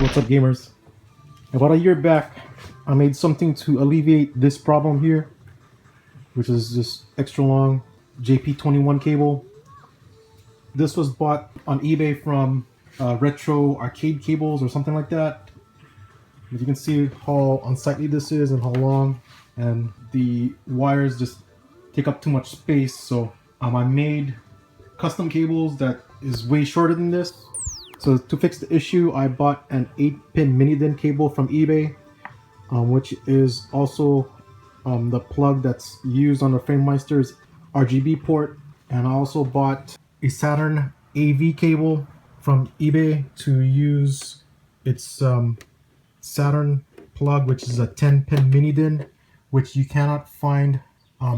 What's up, gamers? About a year back, I made something to alleviate this problem here, which is this extra long JP21 cable. This was bought on eBay from retro arcade cables or something like that. As you can see how unsightly this is and how long, and the wires just take up too much space. So I made custom cables that is way shorter than this. So to fix the issue, I bought an 8-pin mini DIN cable from eBay, which is also the plug that's used on the FRAGEMEISTER's RGB port. And I also bought a Saturn AV cable from eBay to use its Saturn plug, which is a 10-pin mini DIN, which you cannot find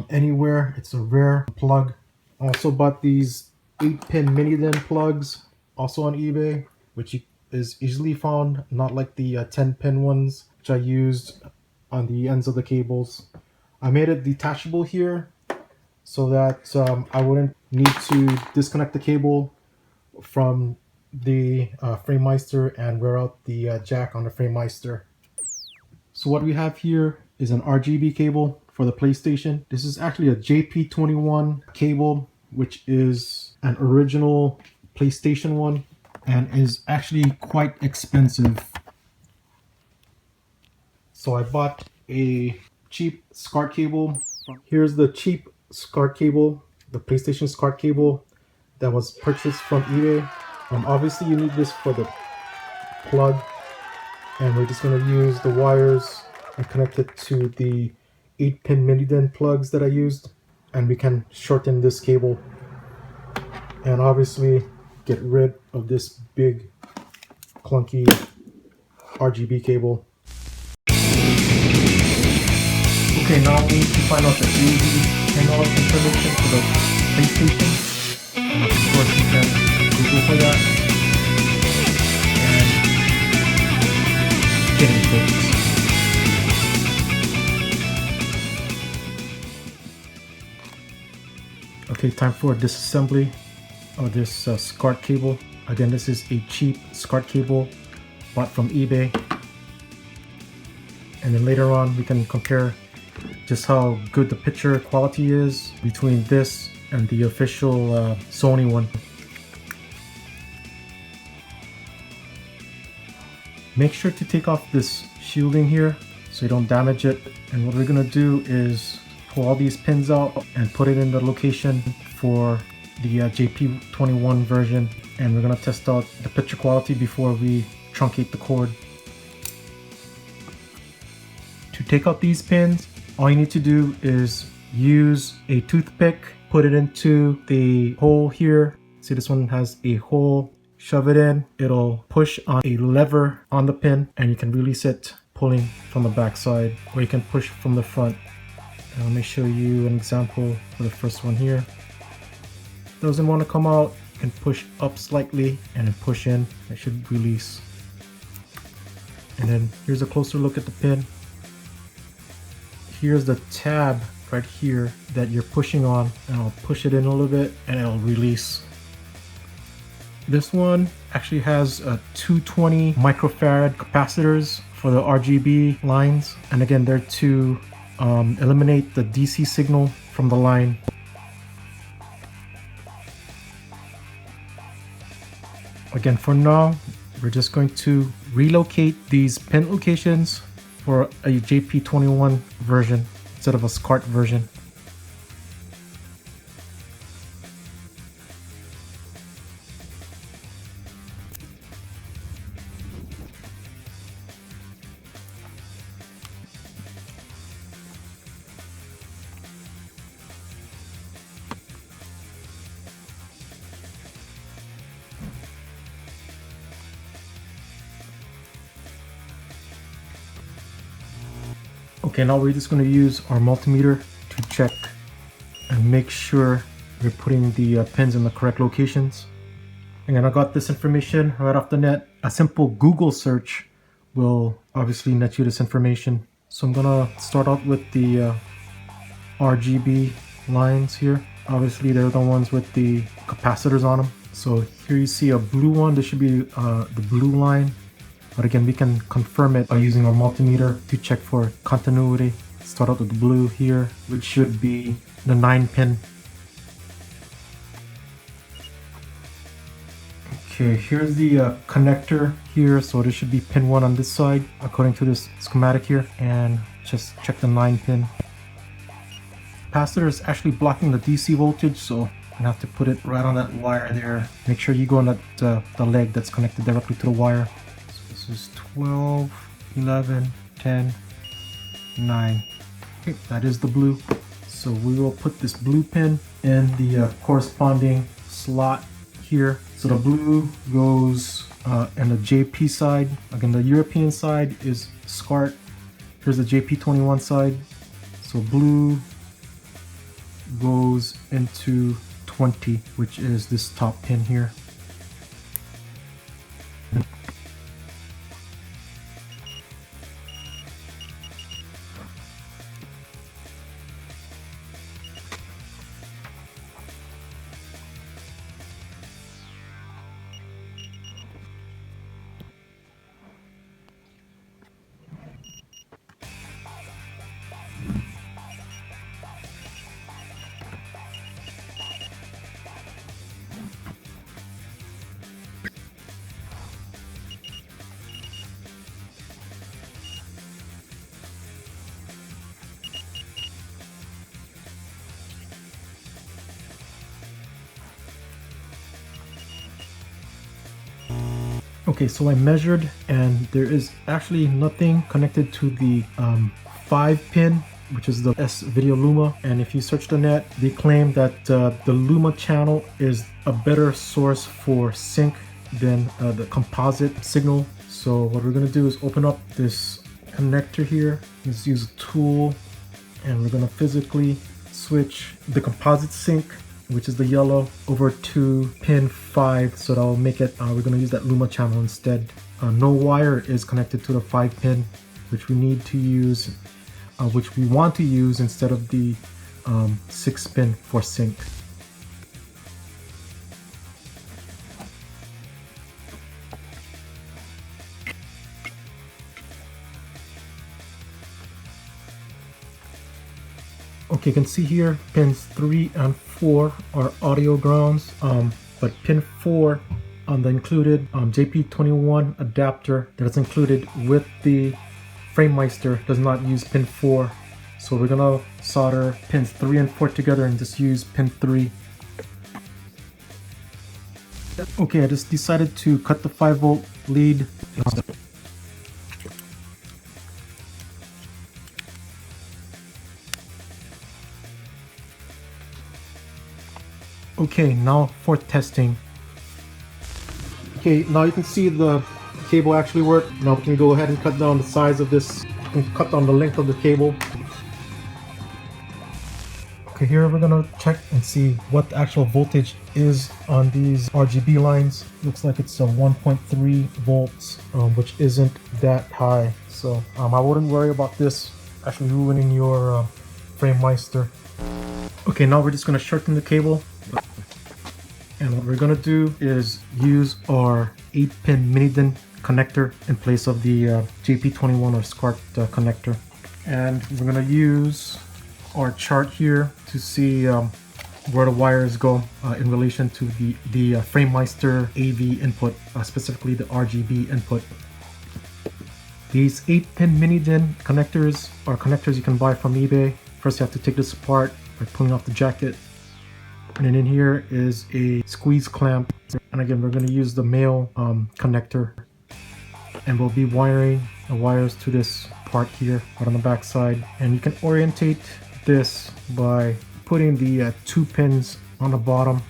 anywhere. It's a rare plug. I also bought these 8-pin mini DIN plugs also on eBay, which is easily found, not like the 10-pin ones which I used on the ends of the cables. I made it detachable here so that I wouldn't need to disconnect the cable from the FRAGEMEISTER and wear out the jack on the FRAGEMEISTER. So what we have here is an RGB cable for the PlayStation. This is actually a JP21 cable, which is an original PlayStation one and is actually quite expensive. So I bought a cheap SCART cable. Here's the cheap SCART cable, the PlayStation SCART cable that was purchased from eBay. Obviously you need this for the plug, and we're just going to use the wires and connect it to the 8-pin mini DIN plugs that I used, and we can shorten this cable and obviously get rid of this big clunky RGB cable. Okay, now we need to find out the AV hangout information for the PlayStation. And of course you can Google for that and get it fixed. Okay, time for a disassembly of this SCART cable. Again, this is a cheap SCART cable bought from eBay, and then later on we can compare just how good the picture quality is between this and the official Sony one. Make sure to take off this shielding here so you don't damage it. And what we're gonna do is pull all these pins out and put it in the location for the JP21 version, and we're gonna test out the picture quality before we truncate the cord. To take out these pins, all you need to do is use a toothpick, put it into the hole here. See, this one has a hole. Shove it in. It'll push on a lever on the pin, and you can release it pulling from the back side, or you can push from the front. And let me show you an example for the first one here. Doesn't want to come out, you can push up slightly and then push in. It should release. And then here's a closer look at the pin. Here's the tab right here that you're pushing on, and I'll push it in a little bit and it'll release. This one actually has 220 microfarad capacitors for the RGB lines, and again they're to eliminate the DC signal from the line. Again, for now we're just going to relocate these pin locations for a JP21 version instead of a SCART version. Okay, now we're just going to use our multimeter to check and make sure we're putting the pins in the correct locations. And I got this information right off the net. A simple Google search will obviously net you this information. So I'm gonna start out with the RGB lines here. Obviously they're the ones with the capacitors on them. So here you see a blue one. This should be the blue line. But again, we can confirm it by using our multimeter to check for continuity. Start out with the blue here, which should be the 9-pin. Okay, here's the connector here, so this should be pin 1 on this side according to this schematic here, and just check the 9-pin. Capacitor is actually blocking the DC voltage, so I'm gonna have to put it right on that wire there. Make sure you go on that the leg that's connected directly to the wire. So this is 12, 11, 10, 9. Okay, that is the blue. So we will put this blue pin in the corresponding slot here. So the blue goes in the JP side. Again, the European side is SCART. Here's the JP21 side. So blue goes into 20, which is this top pin here. Okay, so I measured and there is actually nothing connected to the 5-pin, which is the S Video Luma. And if you search the net, they claim that the Luma channel is a better source for sync than the composite signal. So what we're gonna do is open up this connector here. Let's use a tool and we're gonna physically switch the composite sync, which is the yellow, over to pin 5, so that'll make it, we're going to use that Luma channel instead. No wire is connected to the 5-pin, which we need to use, which we want to use instead of the 6-pin for sync. Okay, you can see here pins 3 and 4 are audio grounds, but pin 4 on the included JP21 adapter that is included with the FRAGEMEISTER does not use pin 4. So we're gonna solder pins 3 and 4 together and just use pin 3. Okay, I just decided to cut the 5-volt lead. Okay, now for testing. Okay, now you can see the cable actually work. Now we can go ahead and cut down the size of this and cut down the length of the cable. Okay, here we're gonna check and see what the actual voltage is on these RGB lines. Looks like it's a 1.3 volts, which isn't that high. So I wouldn't worry about this actually ruining your FRAGEMEISTER. Okay, now we're just gonna shorten the cable. And what we're gonna do is use our 8-pin mini DIN connector in place of the JP21 or SCART connector. And we're gonna use our chart here to see where the wires go in relation to the FRAGEMEISTER AV input, specifically the RGB input. These 8-pin mini DIN connectors are connectors you can buy from eBay. First you have to take this apart by pulling off the jacket. And then in here is a squeeze clamp. And again, we're going to use the male connector. And we'll be wiring the wires to this part here, right on the back side. And you can orientate this by putting the 2 pins on the bottom.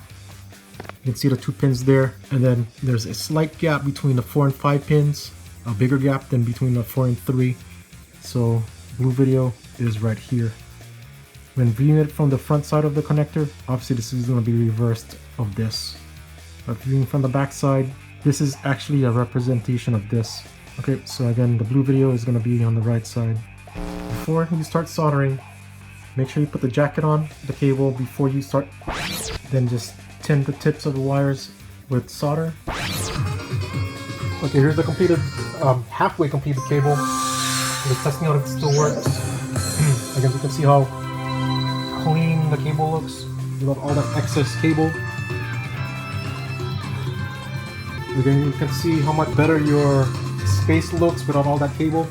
You can see the 2 pins there. And then there's a slight gap between the 4 and 5 pins. A bigger gap than between the 4 and 3. So blue video is right here. When viewing it from the front side of the connector, obviously this is going to be reversed of this. But viewing from the back side, this is actually a representation of this. Okay, so again, the blue video is going to be on the right side. Before you start soldering, make sure you put the jacket on the cable before you start. Then just tin the tips of the wires with solder. Okay, here's the completed, halfway completed cable. Just testing out if it still works. Again, you can see how clean the cable looks without all that excess cable. Again, you can see how much better your space looks without all that cable.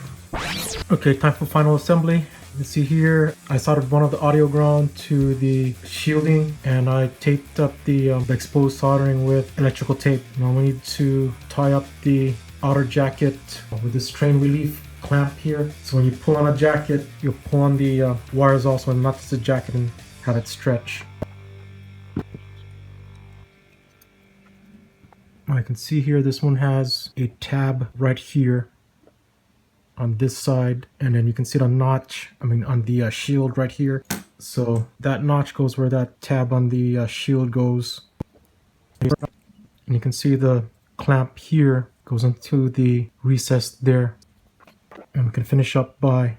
Okay, time for final assembly. You can see here, I soldered one of the audio ground to the shielding, and I taped up the exposed soldering with electrical tape. Now we need to tie up the outer jacket with this strain relief clamp here. So when you pull on a jacket, you'll pull on the wires also, and not just the jacket, and have it stretch. I can see here this one has a tab right here on this side, and then you can see the notch, on the shield right here. So that notch goes where that tab on the shield goes. And you can see the clamp here goes into the recess there. And we can finish up by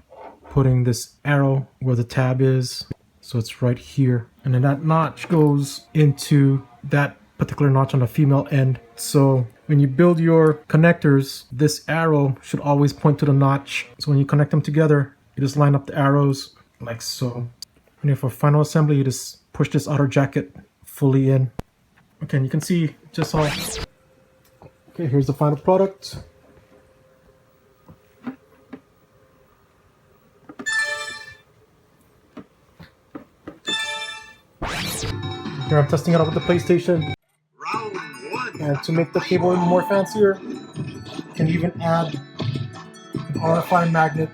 putting this arrow where the tab is. So it's right here. And then that notch goes into that particular notch on the female end. So when you build your connectors, this arrow should always point to the notch. So when you connect them together, you just line up the arrows like so. And then for final assembly, you just push this outer jacket fully in. Okay, and you can see just how... Okay, here's the final product. Here I'm testing it out with the PlayStation. And to make the cable even more fancier, you can even add an RFI magnet.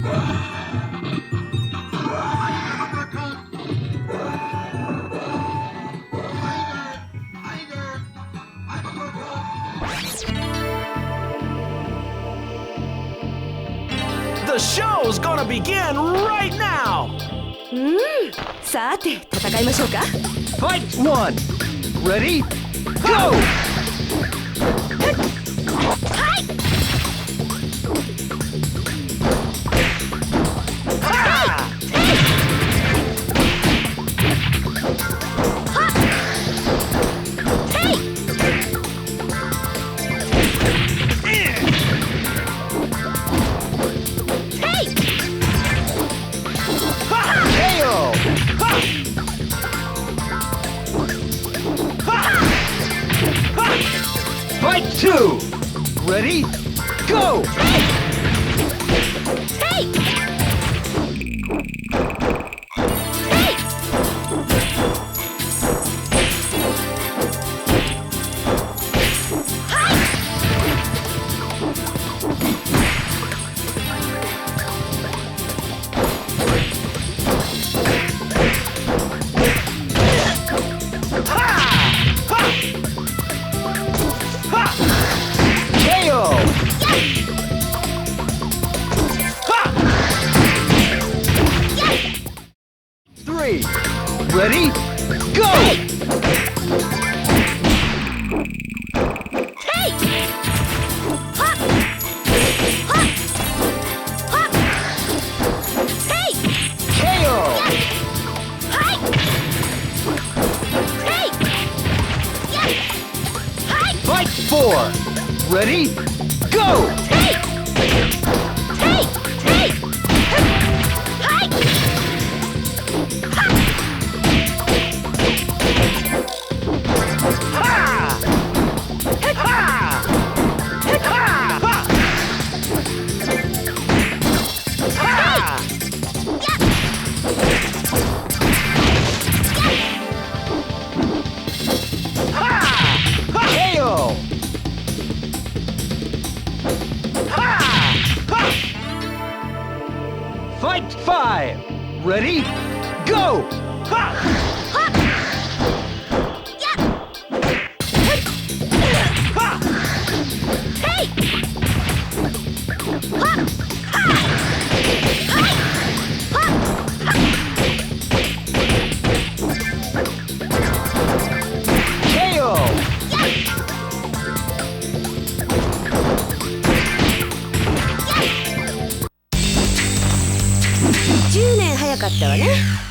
The show's gonna begin right now! さて、戦いましょうか。 Fight one! Ready? Go! Fight two! Ready? Go! Ready? Go! Fight four! Ready? Go! Fight five! Ready? Go!10年早かったわね。